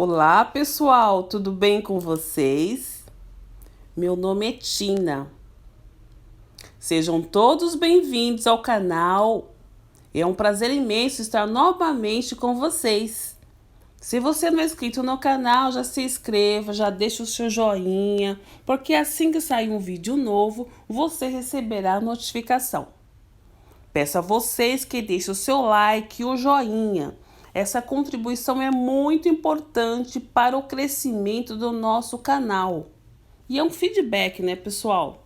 Olá, pessoal, tudo bem com vocês? Meu nome é Tina. Sejam todos bem-vindos ao canal. É um prazer imenso estar novamente com vocês. Se você não é inscrito no canal, já se inscreva, já deixa o seu joinha, porque assim que sair um vídeo novo, você receberá a notificação. Peço a vocês que deixem o seu like e o joinha. Essa contribuição é muito importante para o crescimento do nosso canal. E é um feedback, né, pessoal?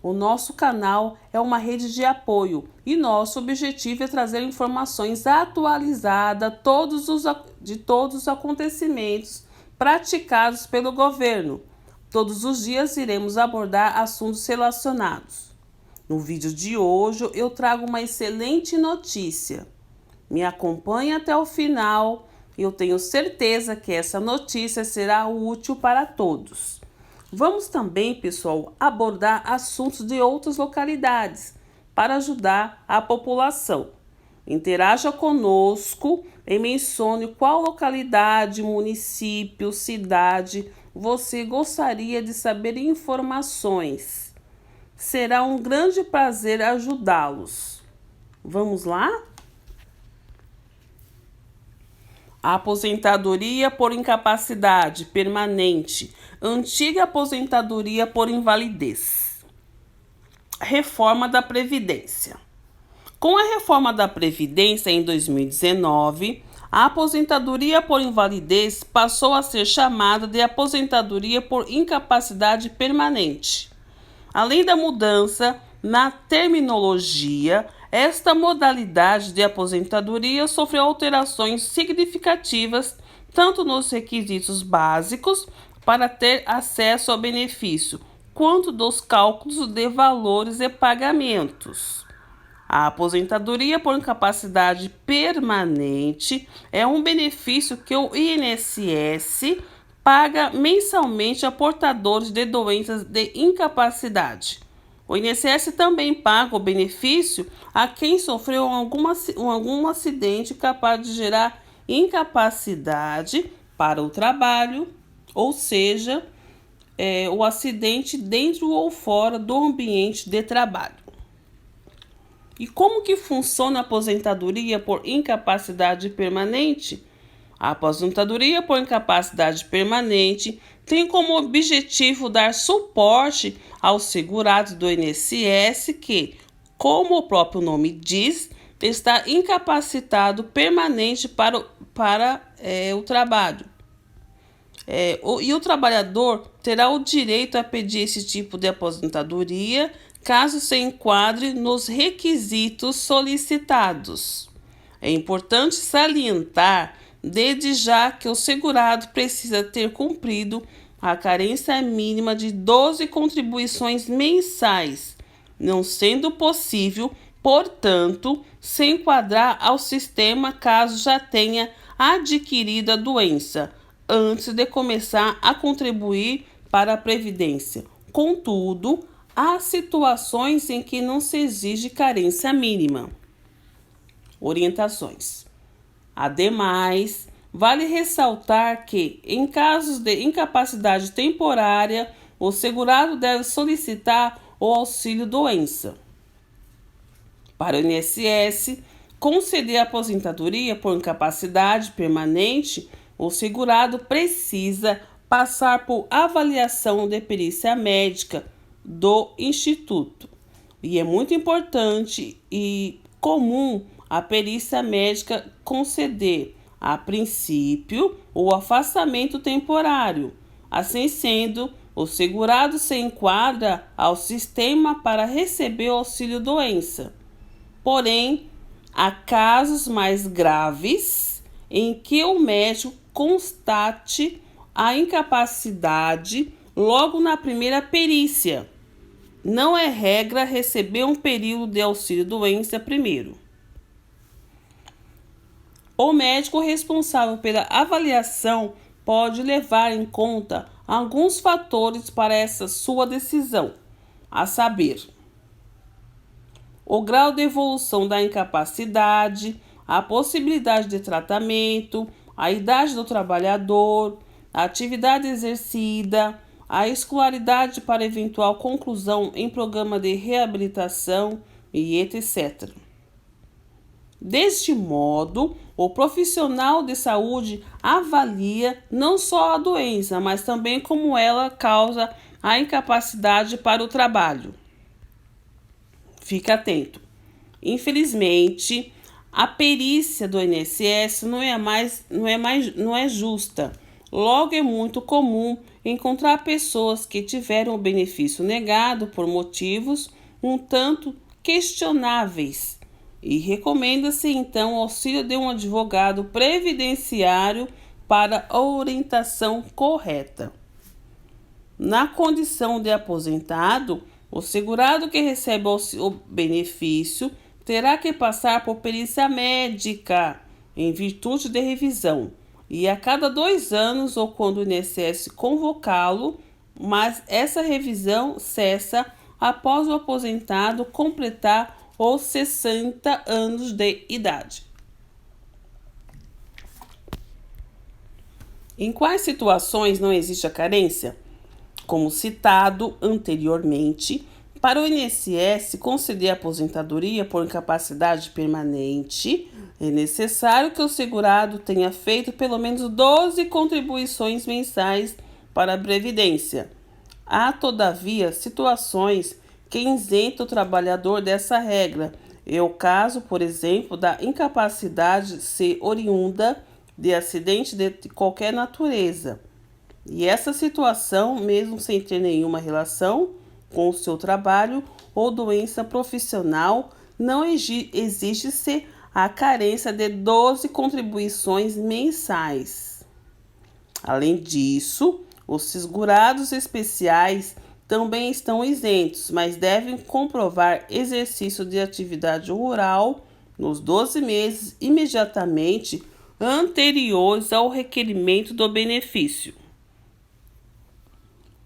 O nosso canal é uma rede de apoio e nosso objetivo é trazer informações atualizadas de todos os acontecimentos praticados pelo governo. Todos os dias iremos abordar assuntos relacionados. No vídeo de hoje eu trago uma excelente notícia. Me acompanhe até o final, eu tenho certeza que essa notícia será útil para todos. Vamos também, pessoal, abordar assuntos de outras localidades para ajudar a população. Interaja conosco e mencione qual localidade, município, cidade você gostaria de saber informações. Será um grande prazer ajudá-los. Vamos lá? A aposentadoria por incapacidade permanente, antiga aposentadoria por invalidez. Reforma da Previdência. Com a reforma da Previdência em 2019, a aposentadoria por invalidez passou a ser chamada de aposentadoria por incapacidade permanente. Além da mudança na terminologia, esta modalidade de aposentadoria sofreu alterações significativas tanto nos requisitos básicos para ter acesso ao benefício, quanto dos cálculos de valores e pagamentos. A aposentadoria por incapacidade permanente é um benefício que o INSS paga mensalmente a portadores de doenças de incapacidade. O INSS também paga o benefício a quem sofreu algum acidente capaz de gerar incapacidade para o trabalho, ou seja, o acidente dentro ou fora do ambiente de trabalho. E como que funciona a aposentadoria por incapacidade permanente? A aposentadoria por incapacidade permanente tem como objetivo dar suporte aos segurados do INSS que, como o próprio nome diz, está incapacitado permanente para o trabalho. E o trabalhador terá o direito a pedir esse tipo de aposentadoria caso se enquadre nos requisitos solicitados. É importante salientar desde já que o segurado precisa ter cumprido a carência mínima de 12 contribuições mensais, não sendo possível, portanto, se enquadrar ao sistema caso já tenha adquirido a doença, antes de começar a contribuir para a Previdência. Contudo, há situações em que não se exige carência mínima. Orientações. Ademais, vale ressaltar que, em casos de incapacidade temporária, o segurado deve solicitar o auxílio-doença. Para o INSS, conceder aposentadoria por incapacidade permanente, o segurado precisa passar por avaliação de perícia médica do Instituto. E é muito importante e comum a perícia médica conceder, a princípio, o afastamento temporário. Assim sendo, o segurado se enquadra ao sistema para receber o auxílio-doença. Porém, há casos mais graves em que o médico constate a incapacidade logo na primeira perícia. Não é regra receber um período de auxílio-doença primeiro. O médico responsável pela avaliação pode levar em conta alguns fatores para essa sua decisão, a saber, o grau de evolução da incapacidade, a possibilidade de tratamento, a idade do trabalhador, a atividade exercida, a escolaridade para eventual conclusão em programa de reabilitação e etc. Deste modo, o profissional de saúde avalia não só a doença, mas também como ela causa a incapacidade para o trabalho. Fique atento. Infelizmente, a perícia do INSS não é justa. Logo, é muito comum encontrar pessoas que tiveram o benefício negado por motivos um tanto questionáveis. E recomenda-se então o auxílio de um advogado previdenciário para a orientação correta. Na condição de aposentado, o segurado que recebe o benefício terá que passar por perícia médica em virtude de revisão e a cada 2 anos ou quando o INSS convocá-lo, mas essa revisão cessa após o aposentado completar os 60 anos de idade. Em quais situações não existe a carência? Como citado anteriormente, para o INSS conceder aposentadoria por incapacidade permanente, é necessário que o segurado tenha feito pelo menos 12 contribuições mensais para a Previdência. Há, todavia, situações que isenta o trabalhador dessa regra. É o caso, por exemplo, da incapacidade ser oriunda de acidente de qualquer natureza. E essa situação, mesmo sem ter nenhuma relação com o seu trabalho ou doença profissional, não existe-se a carência de 12 contribuições mensais. Além disso, os segurados especiais também estão isentos, mas devem comprovar exercício de atividade rural nos 12 meses imediatamente anteriores ao requerimento do benefício.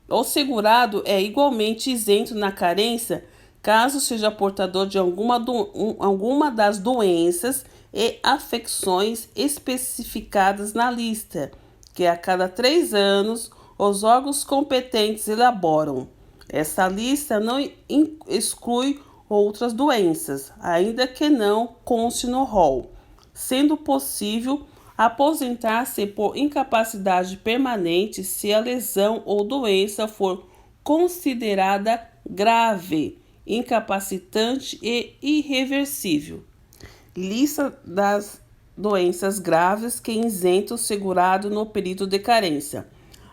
O segurado é igualmente isento na carência caso seja portador de alguma das doenças e afecções especificadas na lista, que a cada 3 anos os órgãos competentes elaboram. Essa lista não exclui outras doenças, ainda que não conste no rol, sendo possível aposentar-se por incapacidade permanente se a lesão ou doença for considerada grave, incapacitante e irreversível. Lista das doenças graves que isentam o segurado no período de carência.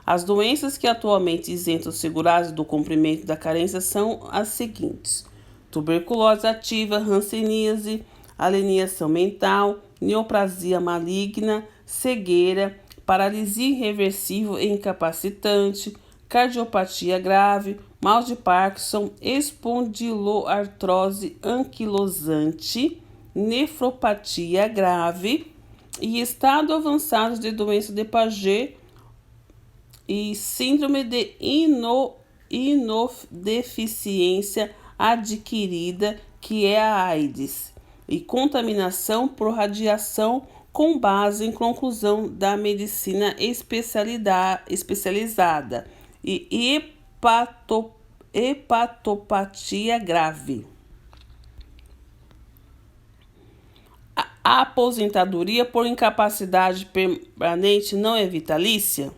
As doenças que atualmente isentam os segurados do cumprimento da carência são as seguintes: tuberculose ativa, hanseníase, alienação mental, neoplasia maligna, cegueira, paralisia irreversível e incapacitante, cardiopatia grave, mal de Parkinson, espondiloartrose anquilosante, nefropatia grave e estado avançado de doença de Paget e síndrome de imunodeficiência adquirida, que é a AIDS, e contaminação por radiação com base em conclusão da medicina especializada e hepatopatia grave. A aposentadoria por incapacidade permanente não é vitalícia?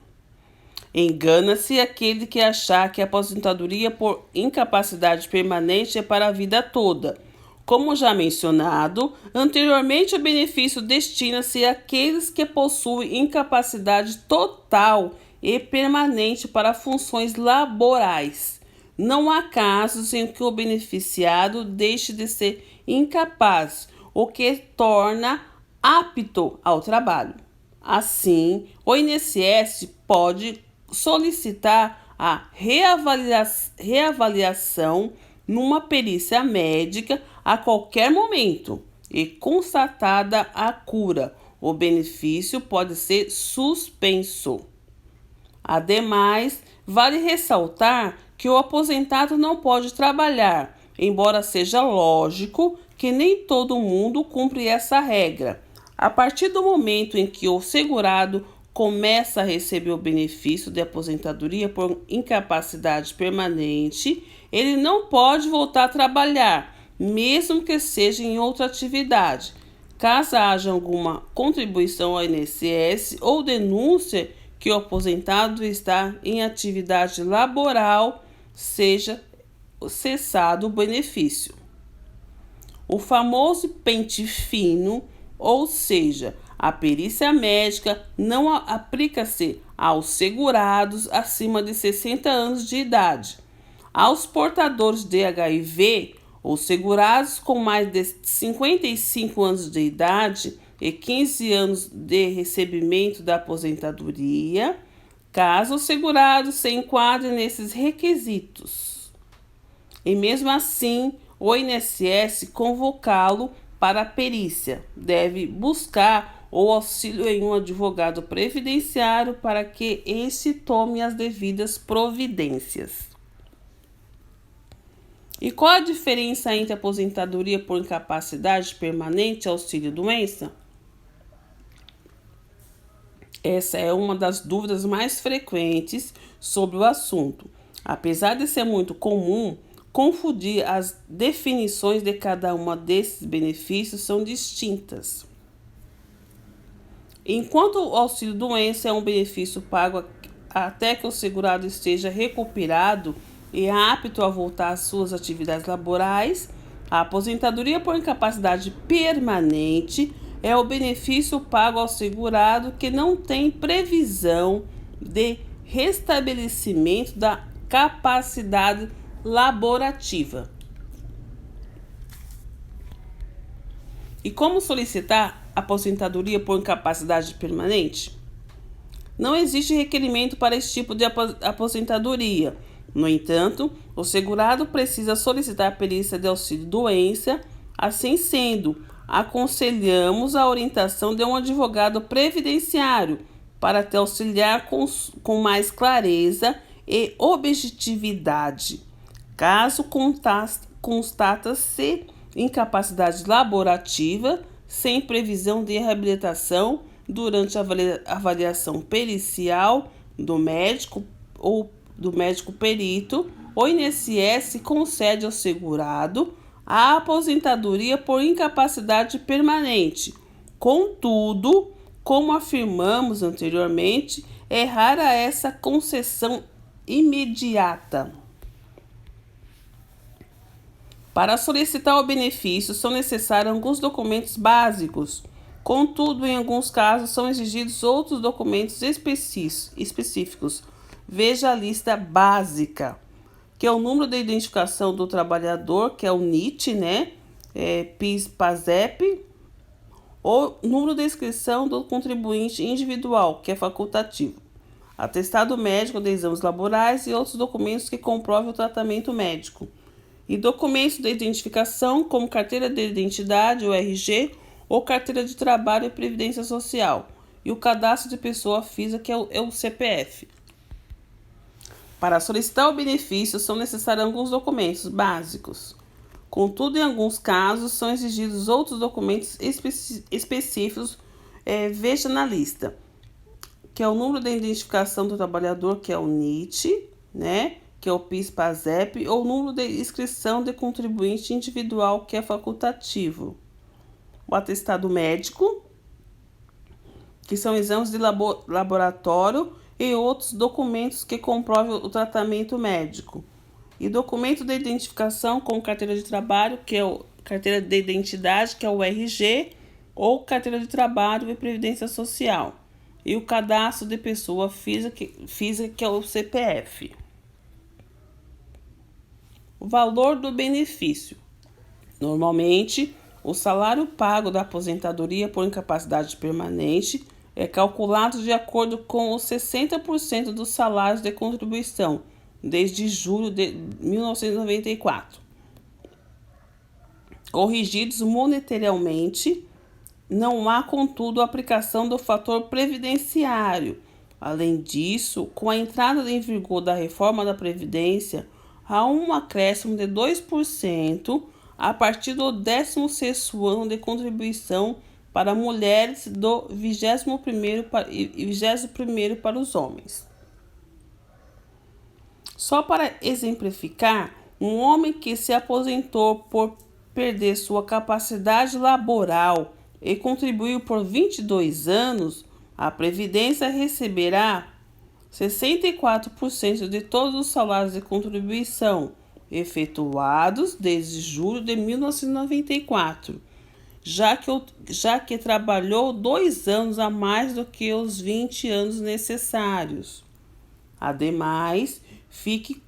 Engana-se aquele que achar que a aposentadoria por incapacidade permanente é para a vida toda. Como já mencionado anteriormente, o benefício destina-se àqueles que possuem incapacidade total e permanente para funções laborais. Não há casos em que o beneficiado deixe de ser incapaz, o que torna apto ao trabalho. Assim, o INSS pode solicitar a reavaliação numa perícia médica a qualquer momento e constatada a cura, o benefício pode ser suspenso. Ademais, vale ressaltar que o aposentado não pode trabalhar, embora seja lógico que nem todo mundo cumpre essa regra. A partir do momento em que o segurado começa a receber o benefício de aposentadoria por incapacidade permanente, ele não pode voltar a trabalhar, mesmo que seja em outra atividade. Caso haja alguma contribuição ao INSS ou denúncia que o aposentado está em atividade laboral, seja cessado o benefício. O famoso pente fino, ou seja, a perícia médica não aplica-se aos segurados acima de 60 anos de idade. Aos portadores de HIV, ou segurados com mais de 55 anos de idade e 15 anos de recebimento da aposentadoria, caso o segurado se enquadre nesses requisitos. E mesmo assim, o INSS convocá-lo para a perícia. Deve buscar o auxílio em um advogado previdenciário para que este tome as devidas providências. E qual a diferença entre aposentadoria por incapacidade permanente e auxílio-doença? Essa é uma das dúvidas mais frequentes sobre o assunto. Apesar de ser muito comum, confundir as definições de cada uma desses benefícios são distintas. Enquanto o auxílio-doença é um benefício pago até que o segurado esteja recuperado e apto a voltar às suas atividades laborais, a aposentadoria por incapacidade permanente é o benefício pago ao segurado que não tem previsão de restabelecimento da capacidade laborativa. E como solicitar aposentadoria por incapacidade permanente? Não existe requerimento para esse tipo de aposentadoria. No entanto, o segurado precisa solicitar a perícia de auxílio-doença. Assim sendo, aconselhamos a orientação de um advogado previdenciário para te auxiliar com mais clareza e objetividade. Caso constata-se incapacidade laborativa sem previsão de reabilitação durante a avaliação pericial do médico ou do médico perito, o INSS concede ao segurado a aposentadoria por incapacidade permanente. Contudo, como afirmamos anteriormente, é rara essa concessão imediata. Para solicitar o benefício, são necessários alguns documentos básicos. Contudo, em alguns casos, são exigidos outros documentos específicos. Veja a lista básica, que é o número de identificação do trabalhador, que é o NIT, PIS/PASEP, ou número de inscrição do contribuinte individual, que é facultativo, atestado médico de exames laborais e outros documentos que comprovem o tratamento médico. E documentos de identificação, como carteira de identidade, o RG, ou carteira de trabalho e previdência social, e o cadastro de pessoa física, que é o CPF. Para solicitar o benefício, são necessários alguns documentos básicos. Contudo, em alguns casos, são exigidos outros documentos específicos. Veja na lista, que é o número de identificação do trabalhador, que é o NIT, que é o PIS/PASEP, ou o número de inscrição de contribuinte individual, que é facultativo. O atestado médico, que são exames de laboratório e outros documentos que comprovem o tratamento médico. E documento de identificação com carteira de trabalho, que é o carteira de identidade, que é o RG, ou carteira de trabalho e previdência social. E o cadastro de pessoa física, que é o CPF. O valor do benefício. Normalmente, o salário pago da aposentadoria por incapacidade permanente é calculado de acordo com os 60% dos salários de contribuição, desde julho de 1994. Corrigidos monetariamente, não há, contudo, aplicação do fator previdenciário. Além disso, com a entrada em vigor da reforma da Previdência, há um acréscimo de 2% a partir do 16º ano de contribuição para mulheres do 21º e 21º para os homens. Só para exemplificar, um homem que se aposentou por perder sua capacidade laboral e contribuiu por 22 anos, a Previdência receberá 64% de todos os salários de contribuição efetuados desde julho de 1994, já que trabalhou 2 anos a mais do que os 20 anos necessários. Ademais, fique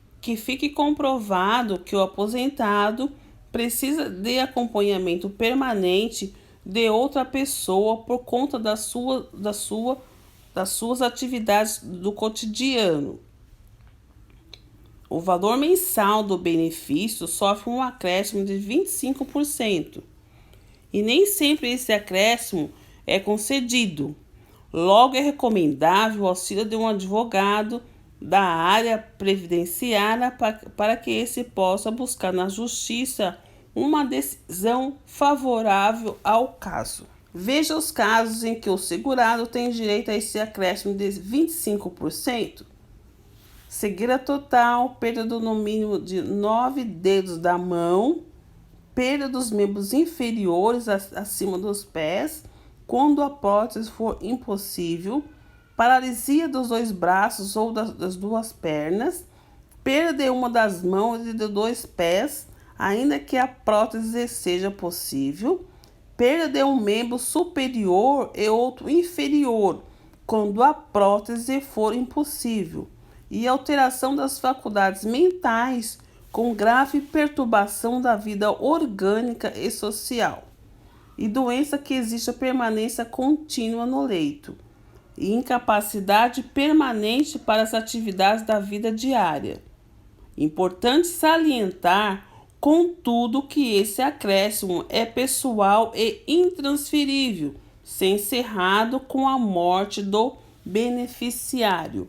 comprovado que o aposentado precisa de acompanhamento permanente de outra pessoa por conta das suas atividades do cotidiano. O valor mensal do benefício sofre um acréscimo de 25%, e nem sempre esse acréscimo é concedido. Logo, é recomendável o auxílio de um advogado da área previdenciária para que esse possa buscar na justiça uma decisão favorável ao caso. Veja os casos em que o segurado tem direito a esse acréscimo de 25%. Cegueira total, perda do no mínimo de 9 dedos da mão, perda dos membros inferiores acima dos pés, quando a prótese for impossível, paralisia dos 2 braços ou das 2 pernas, perda de uma das mãos e de 2 pés, ainda que a prótese seja possível, perda de um membro superior e outro inferior, quando a prótese for impossível, e alteração das faculdades mentais com grave perturbação da vida orgânica e social, e doença que exige a permanência contínua no leito, e incapacidade permanente para as atividades da vida diária. Importante salientar, contudo, que esse acréscimo é pessoal e intransferível, se encerrado com a morte do beneficiário.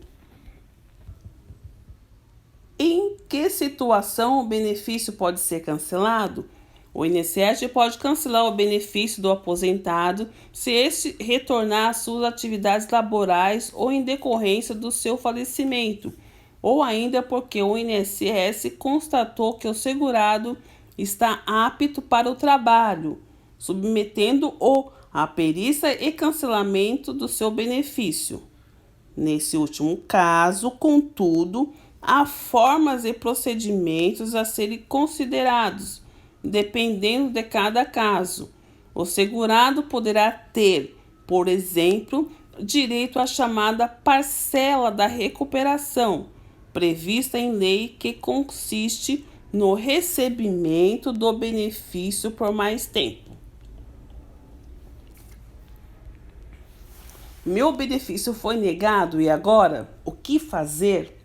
Em que situação o benefício pode ser cancelado? O INSS pode cancelar o benefício do aposentado se este retornar às suas atividades laborais ou em decorrência do seu falecimento, ou ainda porque o INSS constatou que o segurado está apto para o trabalho, submetendo-o à perícia e cancelamento do seu benefício. Nesse último caso, contudo, há formas e procedimentos a serem considerados, dependendo de cada caso. O segurado poderá ter, por exemplo, direito à chamada parcela da recuperação, prevista em lei, que consiste no recebimento do benefício por mais tempo. Meu benefício foi negado e agora? O que fazer?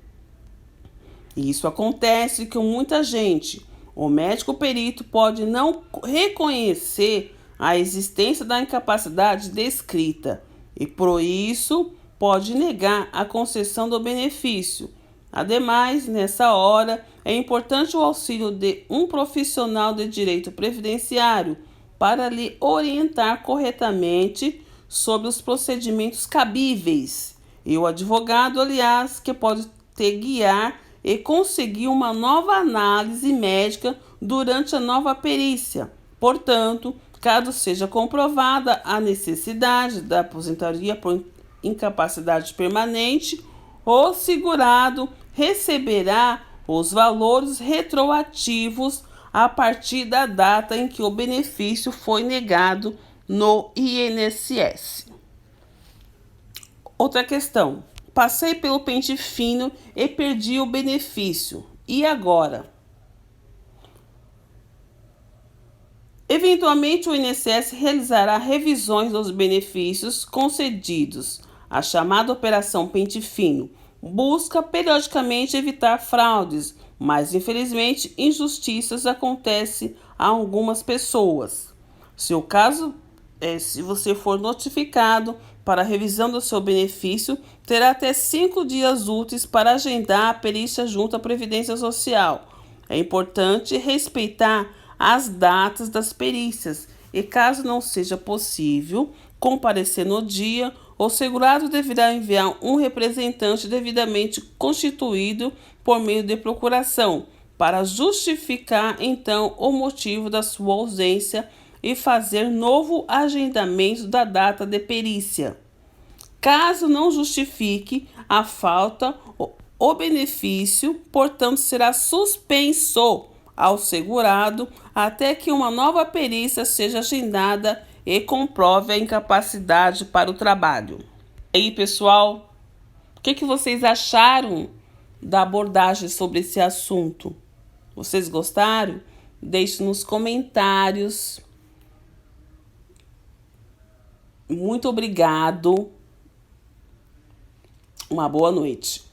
Isso acontece com muita gente. O médico perito pode não reconhecer a existência da incapacidade descrita e, por isso, pode negar a concessão do benefício. Ademais, nessa hora, é importante o auxílio de um profissional de direito previdenciário para lhe orientar corretamente sobre os procedimentos cabíveis, e o advogado, aliás, que pode te guiar e conseguir uma nova análise médica durante a nova perícia. Portanto, caso seja comprovada a necessidade da aposentadoria por incapacidade permanente, o segurado receberá os valores retroativos a partir da data em que o benefício foi negado no INSS. Outra questão. Passei pelo pente fino e perdi o benefício. E agora? Eventualmente, o INSS realizará revisões dos benefícios concedidos. A chamada Operação Pente Fino busca periodicamente evitar fraudes, mas infelizmente injustiças acontecem a algumas pessoas. Se você for notificado para a revisão do seu benefício, terá até 5 dias úteis para agendar a perícia junto à Previdência Social. É importante respeitar as datas das perícias e, caso não seja possível comparecer no dia, o segurado deverá enviar um representante devidamente constituído por meio de procuração, para justificar então o motivo da sua ausência e fazer novo agendamento da data de perícia. Caso não justifique a falta, o benefício, portanto, será suspenso ao segurado até que uma nova perícia seja agendada e comprove a incapacidade para o trabalho. E aí, pessoal, o que vocês acharam da abordagem sobre esse assunto? Vocês gostaram? Deixe nos comentários. Muito obrigado. Uma boa noite.